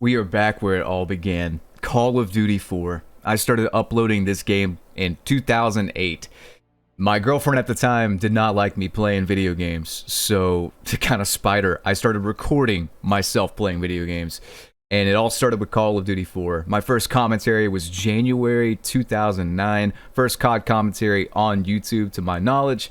We are back where it all began. Call of Duty 4. I started uploading this game in 2008. My girlfriend at the time did not like me playing video games, so to kind of spite her, I started recording myself playing video games. And it all started with Call of Duty 4. My first commentary was January 2009. First COD commentary on YouTube, to my knowledge.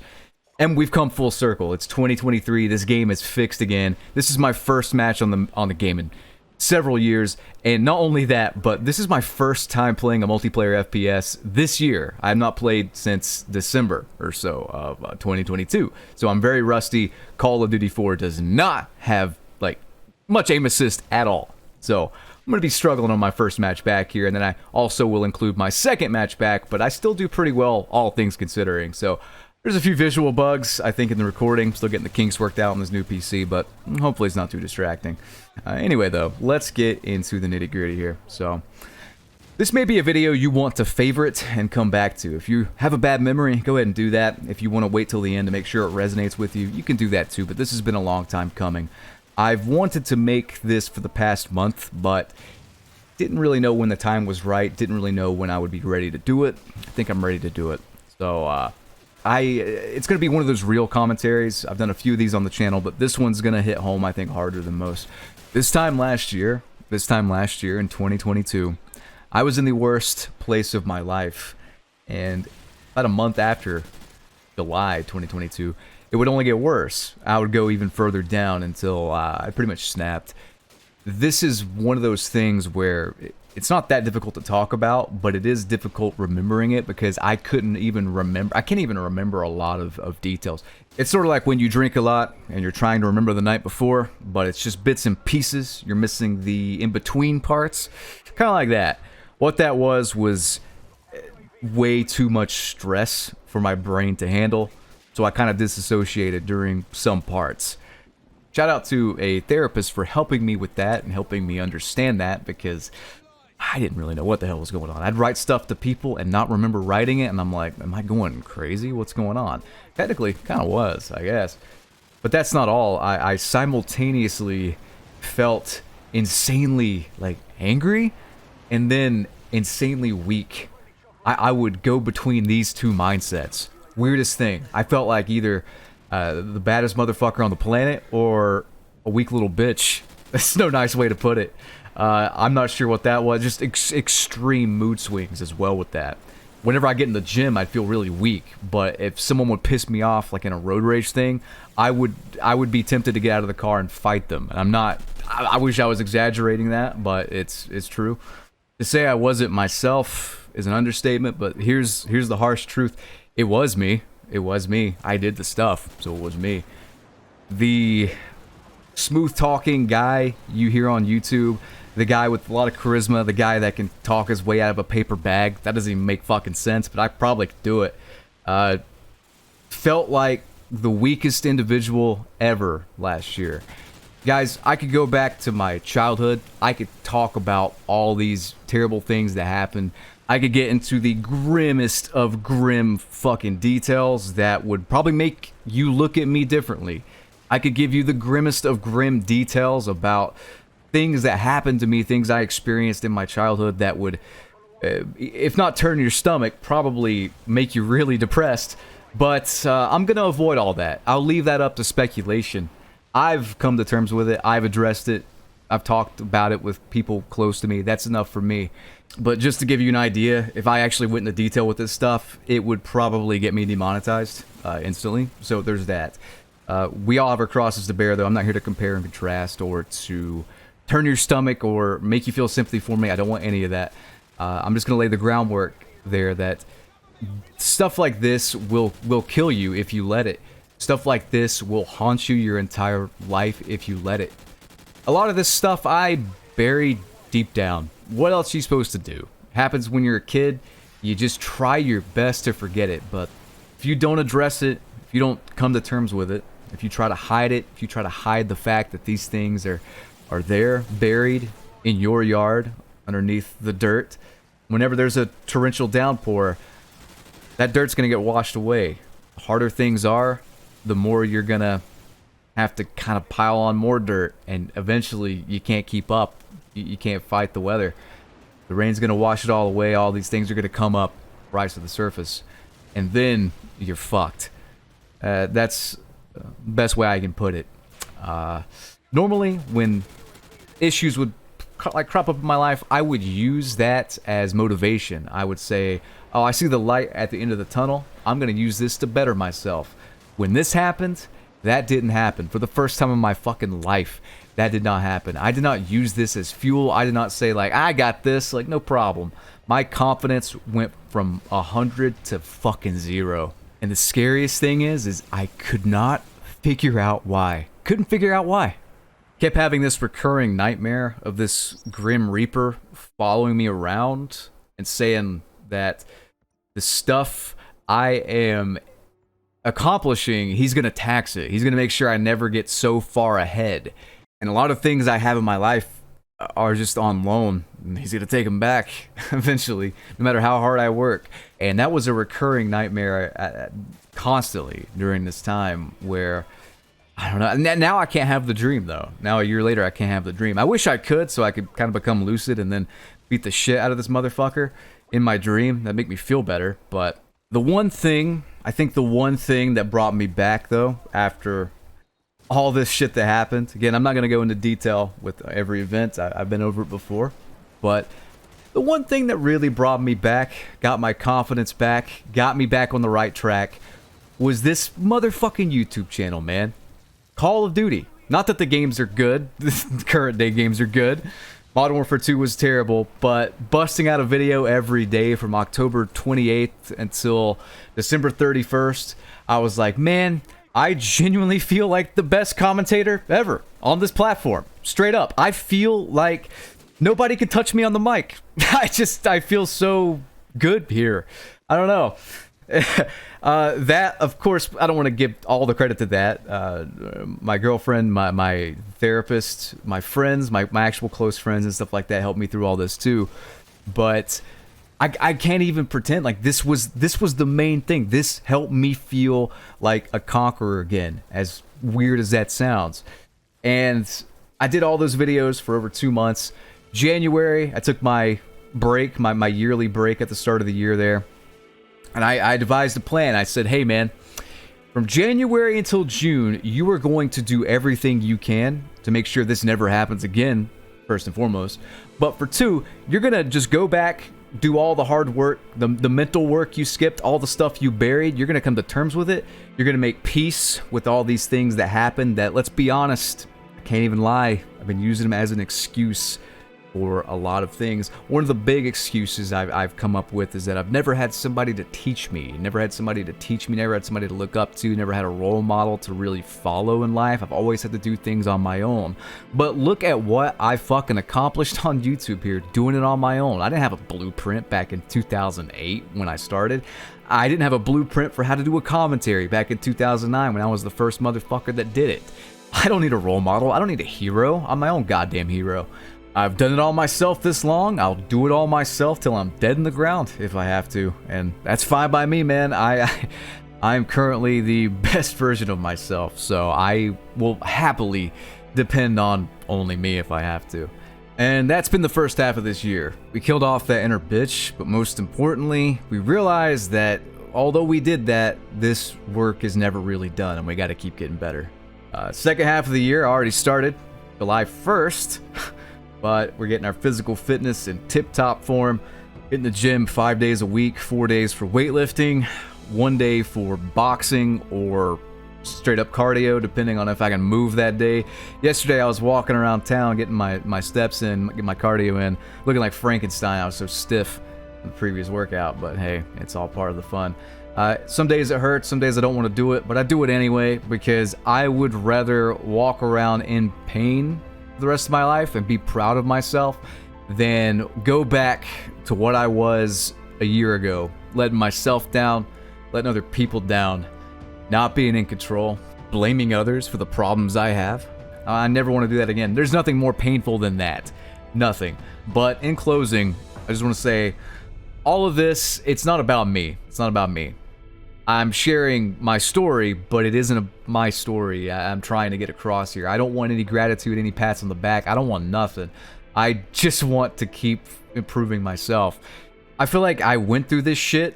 And we've come full circle. It's 2023. This game is fixed again. This is my first match on the game in several years, and not only that, but this is my first time playing a multiplayer FPS this year. I have not played since December or so of 2022, so I'm very rusty. Call of Duty 4 does not have like much aim assist at all, so I'm gonna be struggling on my first match back here, and then I also will include my second match back, but I still do pretty well, all things considering. So there's a few visual bugs, I think, in the recording. Still getting the kinks worked out on this new PC, but hopefully it's not too distracting. Anyway, though, let's get into the nitty-gritty here. So, this may be a video you want to favorite and come back to. If you have a bad memory, go ahead and do that. If you want to wait till the end to make sure it resonates with you, you can do that too, but this has been a long time coming. I've wanted to make this for the past month, but didn't really know when the time was right, didn't really know when I would be ready to do it. I think I'm ready to do it. So, it's going to be one of those real commentaries. I've done a few of these on the channel, but this one's going to hit home, I think, harder than most. This time last year in 2022, I was in the worst place of my life. And about a month after July 2022, it would only get worse. I would go even further down until I pretty much snapped. This is one of those things where it's not that difficult to talk about, but it is difficult remembering it because I can't even remember a lot of details. It's sort of like when you drink a lot and you're trying to remember the night before, but it's just bits and pieces. You're missing the in-between parts. Kind of like that. What that was way too much stress for my brain to handle, so I kind of disassociated during some parts. Shout out to a therapist for helping me with that and helping me understand that, because I didn't really know what the hell was going on. I'd write stuff to people and not remember writing it, and I'm like, am I going crazy? What's going on? Technically, kind of was, I guess. But that's not all. I simultaneously felt insanely, like, angry and then insanely weak. I would go between these two mindsets. Weirdest thing. I felt like either the baddest motherfucker on the planet or a weak little bitch. That's no nice way to put it. I'm not sure what that was. Just extreme mood swings as well with that. Whenever I get in the gym, I'd feel really weak. But if someone would piss me off, like in a road rage thing, I would be tempted to get out of the car and fight them. And I'm not. I wish I was exaggerating that, but it's true. To say I wasn't myself is an understatement. But here's the harsh truth. It was me. It was me. I did the stuff, so it was me. The smooth talking guy you hear on YouTube, the guy with a lot of charisma, the guy that can talk his way out of a paper bag, that doesn't even make fucking sense, but I probably could do it. Felt like the weakest individual ever last year. Guys, I could go back to my childhood. I could talk about all these terrible things that happened. I could get into the grimmest of grim fucking details that would probably make you look at me differently. I could give you the grimmest of grim details about things that happened to me, things I experienced in my childhood that would, if not turn your stomach, probably make you really depressed. But I'm going to avoid all that. I'll leave that up to speculation. I've come to terms with it. I've addressed it. I've talked about it with people close to me. That's enough for me. But just to give you an idea, if I actually went into detail with this stuff, it would probably get me demonetized instantly. So there's that. We all have our crosses to bear, though. I'm not here to compare and contrast or to turn your stomach or make you feel sympathy for me. I don't want any of that. I'm just going to lay the groundwork there that stuff like this will kill you if you let it. Stuff like this will haunt you your entire life if you let it. A lot of this stuff I buried deep down. What else are you supposed to do? Happens when you're a kid. You just try your best to forget it. But if you don't address it, if you don't come to terms with it, if you try to hide it, if you try to hide the fact that these things are there, buried in your yard, underneath the dirt, whenever there's a torrential downpour, that dirt's going to get washed away. The harder things are, the more you're going to have to kind of pile on more dirt, and eventually you can't keep up. You can't fight the weather. The rain's gonna wash it all away. All these things are gonna come up, rise to the surface, and then you're fucked. That's the best way I can put it. Normally, when issues would crop up in my life, I would use that as motivation. I would say, oh, I see the light at the end of the tunnel. I'm going to use this to better myself. When this happened, that didn't happen. For the first time in my fucking life, that did not happen. I did not use this as fuel. I did not say, like, I got this, like, no problem. My confidence went from 100 to fucking 0. And the scariest thing is I could not figure out why. Couldn't figure out why. Kept having this recurring nightmare of this Grim Reaper following me around and saying that the stuff I am accomplishing, he's going to tax it. He's going to make sure I never get so far ahead. And a lot of things I have in my life are just on loan. And he's going to take them back eventually, no matter how hard I work. And that was a recurring nightmare constantly during this time where, I don't know. Now I can't have the dream, though. Now a year later, I can't have the dream. I wish I could, so I could kind of become lucid and then beat the shit out of this motherfucker in my dream. That'd make me feel better. But the one thing that brought me back, though, after all this shit that happened, again, I'm not going to go into detail with every event. I've been over it before. But the one thing that really brought me back, got my confidence back, got me back on the right track, was this motherfucking YouTube channel, man. Call of Duty. Not that the games are good. The current day games are good. Modern Warfare 2 was terrible, but busting out a video every day from October 28th until December 31st, I was like, man, I genuinely feel like the best commentator ever on this platform. Straight up. I feel like nobody can touch me on the mic. I feel so good here. I don't know. That, of course, I don't want to give all the credit to that. My girlfriend, my therapist, my friends, my actual close friends and stuff like that helped me through all this too. But I can't even pretend like this was the main thing. This helped me feel like a conqueror again, as weird as that sounds. And I did all those videos for over 2 months. January, I took my break, my yearly break at the start of the year there. And I devised a plan. I said, hey, man, from January until June, you are going to do everything you can to make sure this never happens again, first and foremost. But for 2, you're going to just go back, do all the hard work, the mental work you skipped, all the stuff you buried. You're going to come to terms with it. You're going to make peace with all these things that happened that, let's be honest, I can't even lie, I've been using them as an excuse for a lot of things. One of the big excuses I've come up with is that I've never had somebody to teach me, never had somebody to look up to, never had a role model to really follow in life. I've always had to do things on my own. But look at what I fucking accomplished on YouTube here, doing it on my own. I didn't have a blueprint back in 2008 when I started. I didn't have a blueprint for how to do a commentary back in 2009 when I was the first motherfucker that did it. I don't need a role model. I don't need a hero. I'm my own goddamn hero. I've done it all myself this long. I'll do it all myself till I'm dead in the ground if I have to, and that's fine by me, man. I'm currently the best version of myself, so I will happily depend on only me if I have to. And that's been the first half of this year. We killed off that inner bitch, but most importantly, we realized that although we did that, this work is never really done, and we got to keep getting better. Second half of the year already started, July 1st. But we're getting our physical fitness in tip-top form, hitting the gym 5 days a week, 4 days for weightlifting, 1 day for boxing or straight-up cardio, depending on if I can move that day. Yesterday, I was walking around town, getting my steps in, getting my cardio in, looking like Frankenstein. I was so stiff in the previous workout, but hey, it's all part of the fun. Some days it hurts, some days I don't want to do it, but I do it anyway because I would rather walk around in pain the rest of my life and be proud of myself than go back to what I was a year ago, letting myself down, letting other people down, not being in control, blaming others for the problems I have. I never want to do that again. There's nothing more painful than that. Nothing. But in closing, I just want to say all of this, it's not about me. It's not about me. I'm sharing my story, but it isn't my story I'm trying to get across here. I don't want any gratitude, any pats on the back. I don't want nothing. I just want to keep improving myself. I feel like I went through this shit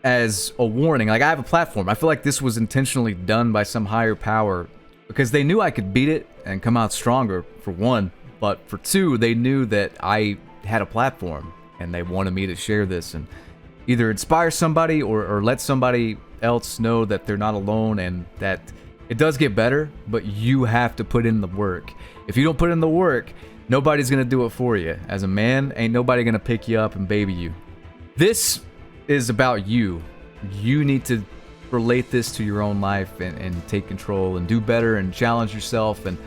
as a warning. Like, I have a platform. I feel like this was intentionally done by some higher power because they knew I could beat it and come out stronger, for one. But for two, they knew that I had a platform and they wanted me to share this and either inspire somebody or let somebody else know that they're not alone and that it does get better, but you have to put in the work. If you don't put in the work, nobody's gonna do it for you. As a man, ain't nobody gonna pick you up and baby you. This is about you. You need to relate this to your own life and take control and do better and challenge yourself and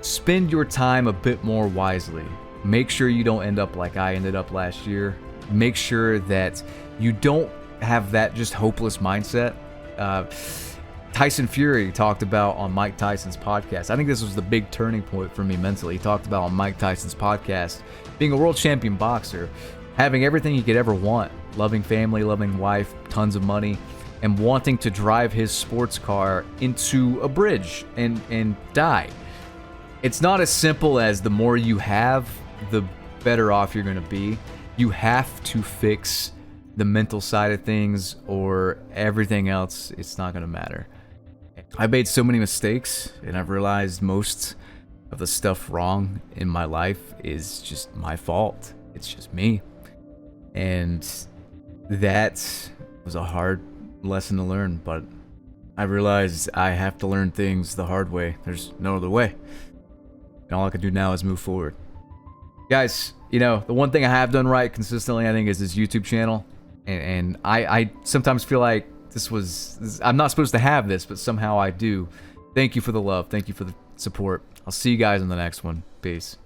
spend your time a bit more wisely. Make sure you don't end up like I ended up last year. Make sure that you don't have that just hopeless mindset. Tyson Fury talked about on Mike Tyson's podcast. I think this was the big turning point for me mentally. He talked about on Mike Tyson's podcast being a world champion boxer, having everything he could ever want, loving family, loving wife, tons of money, and wanting to drive his sports car into a bridge and die. It's not as simple as the more you have, the better off you're going to be. You have to fix the mental side of things or everything else, it's not going to matter. I made so many mistakes, and I've realized most of the stuff wrong in my life is just my fault. It's just me. And that was a hard lesson to learn, but I realized I have to learn things the hard way. There's no other way. And all I can do now is move forward. Guys, you know, the one thing I have done right consistently, I think, is this YouTube channel. And I sometimes feel like I'm not supposed to have this, but somehow I do. Thank you for the love. Thank you for the support. I'll see you guys in the next one. Peace.